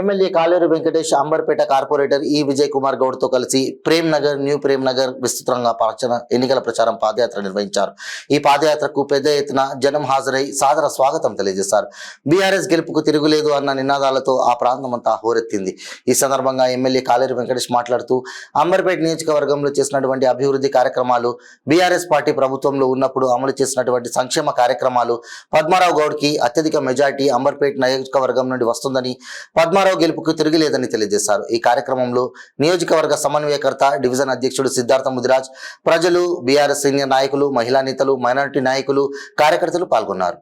MLA కాలేరు Venkatesh Amberpet corporator ఈ విజయ్ కుమార్ గౌడ్ తో కలిసి ప్రేమ్ నగర్ న్యూ ప్రేమ్ నగర్ విస్తృతంగా ఎన్నికల ప్రచారం పాదయాత్ర నిర్వహించారు. ఈ పాదయాత్రకు పెద్ద ఎత్తున జనం హాజరై సాదర స్వాగతం తెలియజేశారు. బీఆర్ఎస్ గెలుపుకు తిరుగులేదు అన్న నినాదాలతో ఆ ప్రాంతమంతా హోరెత్తింది. ఈ సందర్భంగా ఎమ్మెల్యే కాలేరు వెంకటేష్ మాట్లాడుతూ అంబర్పేట నియోజకవర్గంలో చేసినటువంటి అభివృద్ధి కార్యక్రమాలు, బీఆర్ఎస్ పార్టీ ప్రభుత్వంలో ఉన్నప్పుడు అమలు చేసినటువంటి సంక్షేమ కార్యక్రమాలు, పద్మారావు గౌడ్ కి అత్యధిక మెజార్టీ అంబర్పేట నియోజకవర్గం నుండి వస్తుందని, పద్మారావు గెలుపుకు తిరిగిలేదని తెలియజేశారు. ఈ కార్యక్రమంలో నియోజకవర్గ సమన్వయకర్త డివిజన్ అధ్యక్షుడు సిద్ధార్థ ముదిరాజ్, ప్రజలు, బీఆర్ఎస్ సీనియర్ నాయకులు, మహిళా నేతలు, మైనారిటీ నాయకులు, కార్యకర్తలు పాల్గొన్నారు.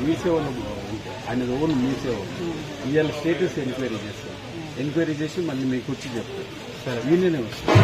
మీసేవాళ్ళు ఆయన ఓన్ మీసేవాళ్ళు ఇవాళ స్టేటస్ ఎంక్వైరీ చేస్తాం. ఎంక్వైరీ చేసి మళ్ళీ మీకు వచ్చి చెప్తారు. సరే ఈయననే వస్తాం.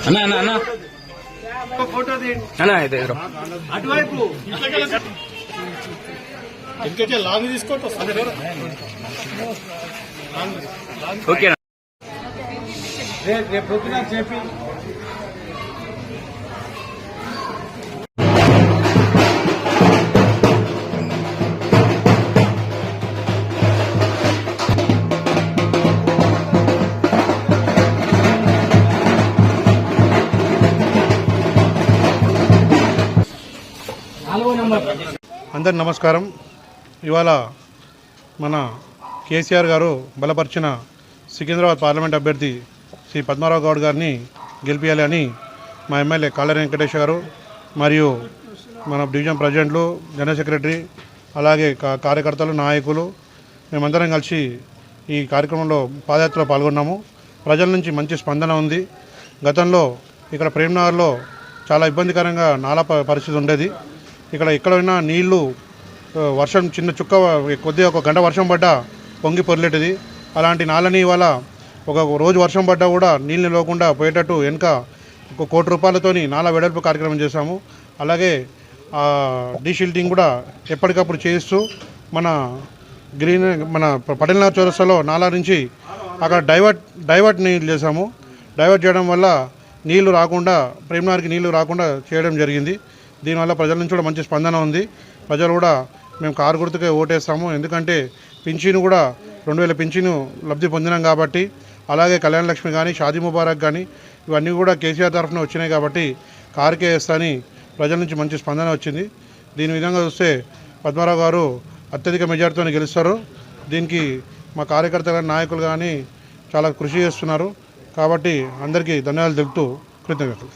అన్నా అన్నా అన్నా ఫోటో అన్నా అయితే అటువైపు ఇంకే లాంగ్ తీసుకోవచ్చు. ఓకే రేపు పొద్దున చెప్పి అందరి నమస్కారం. ఇవాళ మన కేసీఆర్ గారు బలపరిచిన సికింద్రాబాద్ పార్లమెంట్ అభ్యర్థి శ్రీ పద్మారావు గౌడ్ గారిని గెలిపించాలని మా ఎమ్మెల్యే కాలేరు వెంకటేష్ గారు మరియు మన డివిజన్ ప్రెసిడెంట్లు, జనరల్ సెక్రటరీ, అలాగే కార్యకర్తలు, నాయకులు మేమందరం కలిసి ఈ కార్యక్రమంలో పాదయాత్రలో పాల్గొన్నాము. ప్రజల నుంచి మంచి స్పందన ఉంది. గతంలో ఇక్కడ ప్రేమ్నగర్లో చాలా ఇబ్బందికరంగా నాలా పరిస్థితి ఉండేది. ఇక్కడ ఎక్కడైనా నీళ్లు వర్షం చిన్న చుక్క కొద్దిగా ఒక గంట వర్షం పడ్డా పొంగి పొర్లేటిది. అలాంటి నాలని ఇవాళ ఒక రోజు వర్షం పడ్డా కూడా నీళ్ళు నిలవకుండా పోయేటట్టు వెనుక ఒక ₹1,00,00,000 నాలా వెడల్పు కార్యక్రమం చేశాము. అలాగే డీషిల్టింగ్ కూడా ఎప్పటికప్పుడు చేస్తూ మన పటేల్ నగర్ చౌరస్తాలో నాలా నుంచి అక్కడ డైవర్ట్ నీళ్ళు చేశాము. డైవర్ట్ చేయడం వల్ల నీళ్లు రాకుండా, ప్రేమ్నగర్కి నీళ్లు రాకుండా చేయడం జరిగింది. దీనివల్ల ప్రజల నుంచి కూడా మంచి స్పందన ఉంది. ప్రజలు కూడా మేము కారు గుర్తుకే ఓటేస్తాము. ఎందుకంటే పింఛను కూడా 2000 పింఛను లబ్ధి పొందినాం కాబట్టి, అలాగే కళ్యాణ లక్ష్మి కానీ, షాదీ ముబారక్ కానీ ఇవన్నీ కూడా కేసీఆర్ తరఫున వచ్చినాయి కాబట్టి కారుకే వేస్తాని ప్రజల నుంచి మంచి స్పందన వచ్చింది. దీని విధంగా చూస్తే పద్మారావు గారు అత్యధిక మెజార్టీతో గెలుస్తారు. దీనికి మా కార్యకర్తలు, నాయకులు కానీ చాలా కృషి చేస్తున్నారు. కాబట్టి అందరికీ ధన్యవాదాలు తెలుపుతూ కృతజ్ఞతలు.